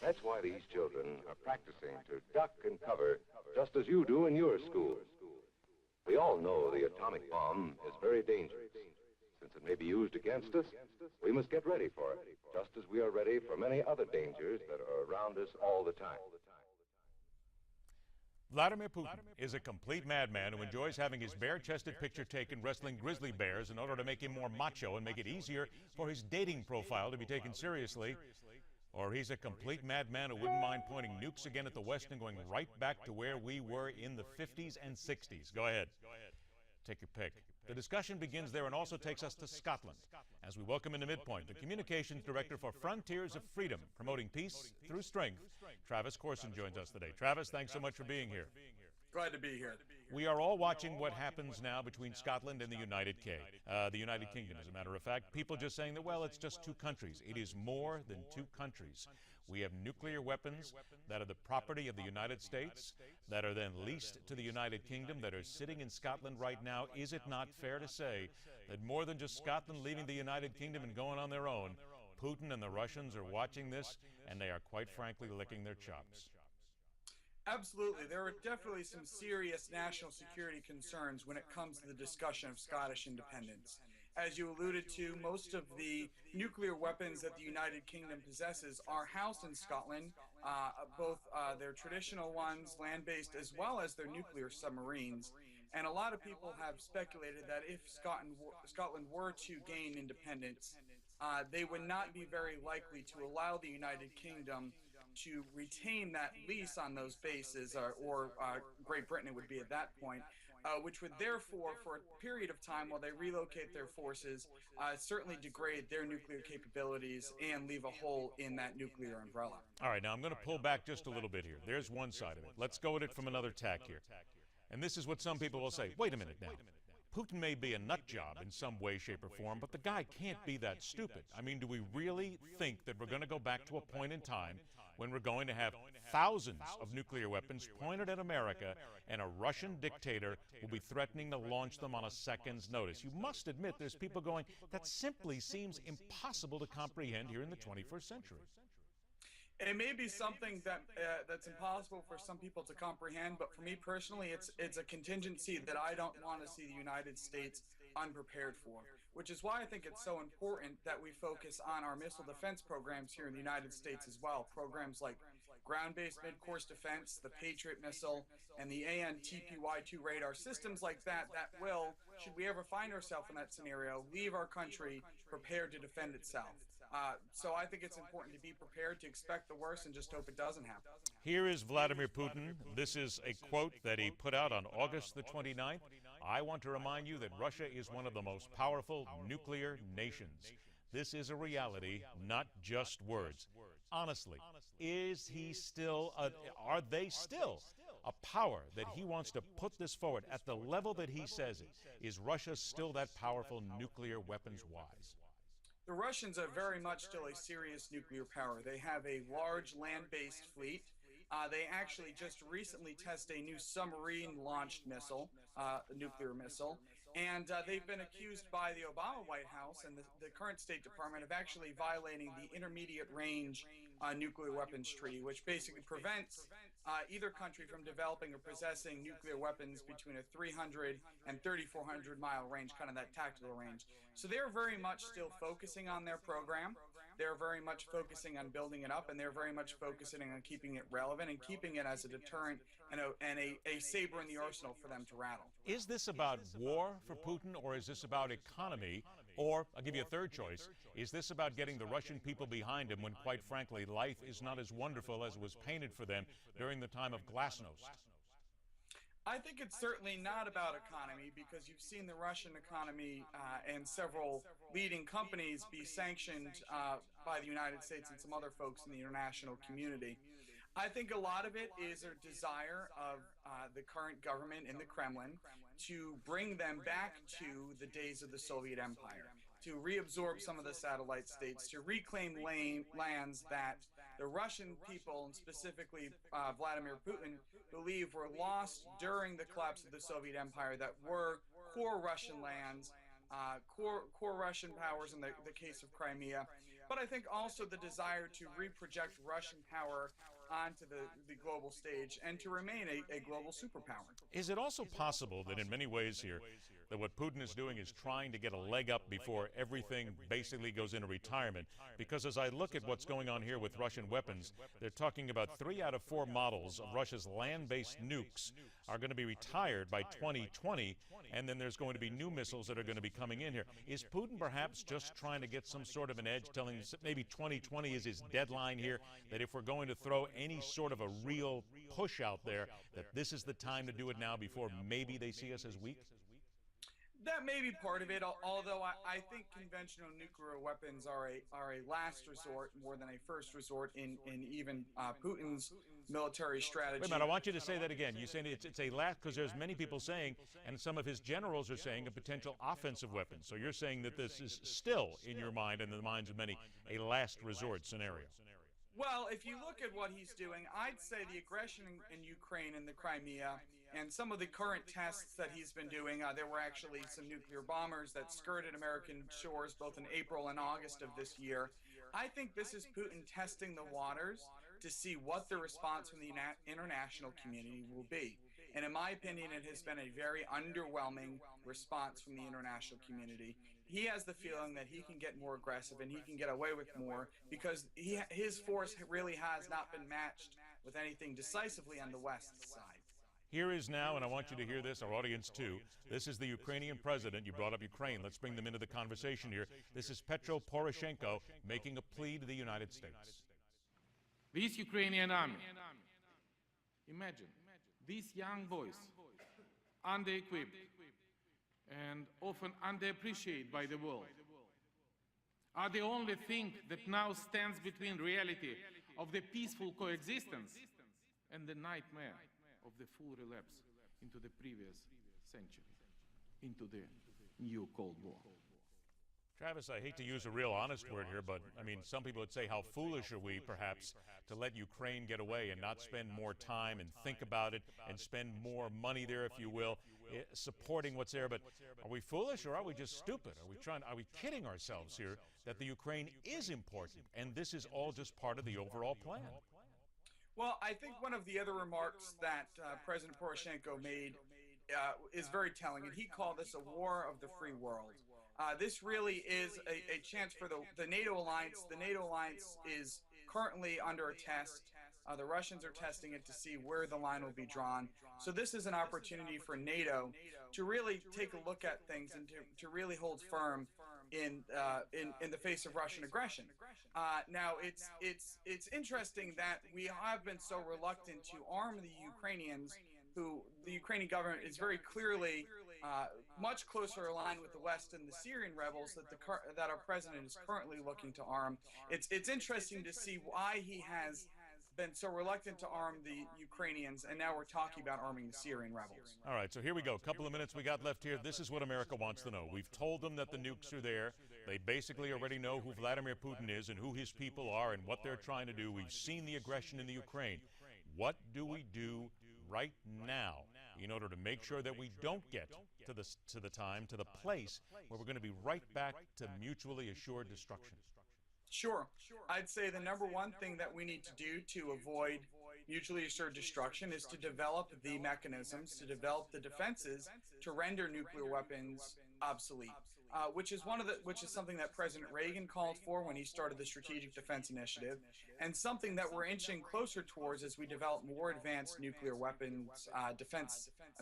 That's why these children are practicing to duck and cover just as you do in your schools. We all know the atomic bomb is very dangerous. Since it may be used against us, we must get ready for it, just as we are ready for many other dangers that are around us all the time. Vladimir Putin is a complete madman who enjoys having his bare-chested picture taken wrestling grizzly bears in order to make him more macho and make it easier for his dating profile to be taken seriously. Or he's a complete madman who wouldn't mind pointing nukes again at the West and going right back to where we were in the 50s and 60s. Go ahead. Take your pick. The discussion begins there and also takes us to Scotland as we welcome into Midpoint the Communications Director for Frontiers of Freedom, promoting peace through strength. Travis Korson joins us today. Travis, thanks so much for being here. Glad to be here. We are all watching what happens now between Scotland and the United Kingdom. As a matter of fact, people just saying that, well, it's just two countries. It is more than two countries. We have nuclear weapons that are the property of the United States, that are then leased to the United Kingdom, that are sitting in Scotland right now. Is it not fair to say that more than just Scotland leaving the United Kingdom and going on their own, Putin and the Russians are watching this, and they are quite frankly licking their chops? Absolutely. There are definitely some serious national security concerns when it comes to the discussion of Scottish independence. As you alluded to, most of the nuclear weapons that the United Kingdom possesses are housed in Scotland, both their traditional ones, land-based, as well as their nuclear submarines. And a lot of people have speculated that if Scotland were to gain independence, they would not be very likely to allow the United Kingdom to retain that lease on those bases, or Great Britain it would be at that point, which would therefore, for a period of time while they relocate their forces, certainly degrade their nuclear capabilities and leave a hole in that nuclear umbrella. All right, now I'm going to pull back just a little bit here. There's one side of it. Let's go at it from another tack here. And this is what some people will say. Wait a minute now. Putin may be a nut job in some way, shape, or form, but the guy can't be that stupid. I mean, do we really think that we're going to go back to a point in time when we're going to have thousands of nuclear weapons pointed at America and a Russian dictator will be threatening to launch them on a second's notice? You must admit there's people going, that simply seems impossible to comprehend here in the 21st century. It may be something that that's impossible for some people to comprehend, but for me personally, it's a contingency that I don't want to see the United States unprepared for, which is why I think it's so important that we focus on our missile defense programs here in the United States as well. Programs like ground-based mid-course defense, the Patriot missile, and the AN/TPY-2 radar, systems like that will, should we ever find ourselves in that scenario, leave our country prepared to defend itself. So I think it's important to be prepared, to expect the worst, and just hope it doesn't happen. Here is Vladimir Putin. This is a quote that he put out on August the 29th. I want to remind you that Russia is one of the most powerful nuclear nations. This is a reality, not just words. Honestly, is he still, are they still a power that he wants to put this forward at the level that he says it? Is Russia still that powerful nuclear weapons-wise? The Russians are very much still a serious nuclear power. They have a large land-based fleet. They actually just recently tested a new submarine-launched missile, nuclear missile, and they've been accused by the Obama White House and the current State Department of actually violating the Intermediate Range Nuclear Weapons Treaty, which basically prevents either country from developing or possessing nuclear weapons between a 300 and 3,400 mile range, kind of that tactical range. So they're very much still focusing on their program. They're very much focusing on building it up, and they're very much focusing on keeping it relevant and keeping it as a deterrent and a saber in the arsenal for them to rattle. Is this about war for Putin, or is this about economy? Or, I'll give you a third choice, is this about getting the Russian people behind him when, quite frankly, life is not as wonderful as it was painted for them during the time of Glasnost? I think it's certainly not about economy, because you've seen the Russian economy and several leading companies be sanctioned by the United States and some other folks in the international community. I think a lot of it is a desire of the current government in the Kremlin to bring them back to the days of the Soviet Empire, to reabsorb some of the satellite states, to reclaim lands that the Russian people, and specifically Vladimir Putin, believe were lost during the collapse of the Soviet Empire, that were core Russian lands, core Russian powers in the case of Crimea. but I think also the desire to reproject Russian power onto the global stage and to remain a global superpower. Is it also possible that in many ways here, that what Putin is doing is trying to get a leg up before everything basically goes into retirement? Because as I look at what's going on here with Russian weapons, they're talking about 3 out of 4 models of Russia's land-based nukes are going to be retired by 2020, and then there's going to be new missiles that are going to be coming in here. Is Putin perhaps just trying to get some sort of an edge, telling us that maybe 2020 is his deadline here, that if we're going to throw any sort of a real push out there, that this is the time to do it now before maybe they see us as weak? That may be part of it, although I think conventional nuclear weapons are a last resort more than a first resort in even Putin's military strategy. Wait a minute, I want you to say that again. You're saying it's a last, because there's many people saying, and some of his generals are saying, a potential offensive weapon. So you're saying that this is still, in your mind and in the minds of many, a last resort scenario. Well, if you look at what he's doing, I'd say the aggression in Ukraine and the Crimea and some of the current tests that he's been doing, there were actually some nuclear bombers that skirted American shores both in April and August of this year. I think this is Putin testing the waters to see what the response from the international community will be. And in my opinion, it has been a very underwhelming response from the international community. He has the feeling that he can get more aggressive and he can get away with more because his force really has not been matched with anything decisively on the West side. Here is now, and I want you to hear this, our audience too, this is the Ukrainian president. You brought up Ukraine. Let's bring them into the conversation here. This is Petro Poroshenko making a plea to the United States. This Ukrainian army, imagine, these young boys, under-equipped and often underappreciated by the world, are the only thing that now stands between reality of the peaceful coexistence and the nightmare of the full relapse into the previous century, into the new Cold War. Travis, I hate to use a real honest word here, but I mean, some people would say, how foolish are we, perhaps, to let Ukraine get away and not spend more time and think about it and spend more money there, if you will, supporting what's there. But are we foolish or are we just stupid? Are we kidding ourselves here that the Ukraine is important and this is all just part of the overall plan? Well, I think one of the other remarks that President Poroshenko made is very telling, and he called this a war of the free world. This really is a chance for the NATO alliance. The NATO alliance is currently under a test. The Russians are testing it to see where the line will be drawn. So this is an opportunity for NATO to really take a look at things and to really hold firm in the face of Russian aggression. Now, it's interesting that we have been so reluctant to arm the Ukrainians, who the Ukrainian government is very clearly much closer aligned with the West and the Syrian rebels that our president is currently looking to arm. It's interesting to see why he has been so reluctant to arm the Ukrainians, and now we're talking about arming the Syrian rebels. All right, so here we go. A couple of minutes we got left here. This is what America wants to know. We've told them that the nukes are there. They basically already know who Vladimir Putin is and who his people are and what they're trying to do. We've seen the aggression in the Ukraine. What do we do right now in order to make sure that we don't get to the place where we're going to be right back to mutually assured destruction? Sure. I'd say the number one thing that we need to do to avoid mutually assured destruction is to develop the mechanisms, to develop the defenses to render nuclear weapons obsolete, which is something that President Reagan called for when he started the Strategic Defense Initiative, and something that we're inching closer towards as we develop more advanced nuclear weapons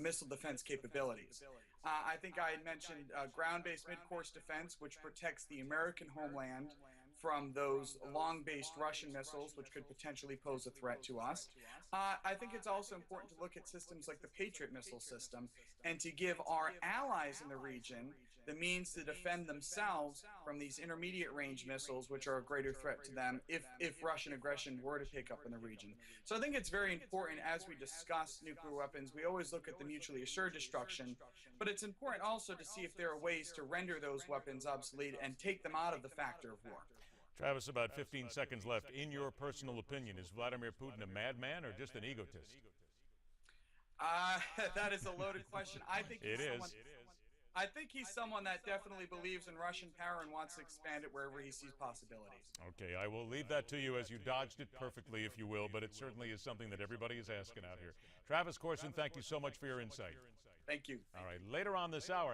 missile defense capabilities. I think I had mentioned ground-based mid-course defense, which protects the American homeland from those long-based Russian missiles, which could potentially pose a threat to us. I think it's also important to look at systems like the Patriot missile system and to give our allies in the region the means to defend themselves from these intermediate range missiles, which are a greater threat to them if Russian aggression were to pick up in the region. So I think it's very important as we discuss nuclear weapons, we always look at the mutually assured destruction, but it's important also to see if there are ways to render those weapons obsolete and take them out of the factor of war. Travis, about 15 seconds left. In your personal opinion, is Vladimir Putin a madman or just an egotist? That is a loaded question. I think I think he's someone that definitely believes in Russian power and wants to expand it wherever he sees possibilities. Okay, I will leave that to you as you dodged it perfectly, if you will, but it certainly is something that everybody is asking out here. Travis Korson, thank you so much for your insight. Thank you. All right, later on this hour.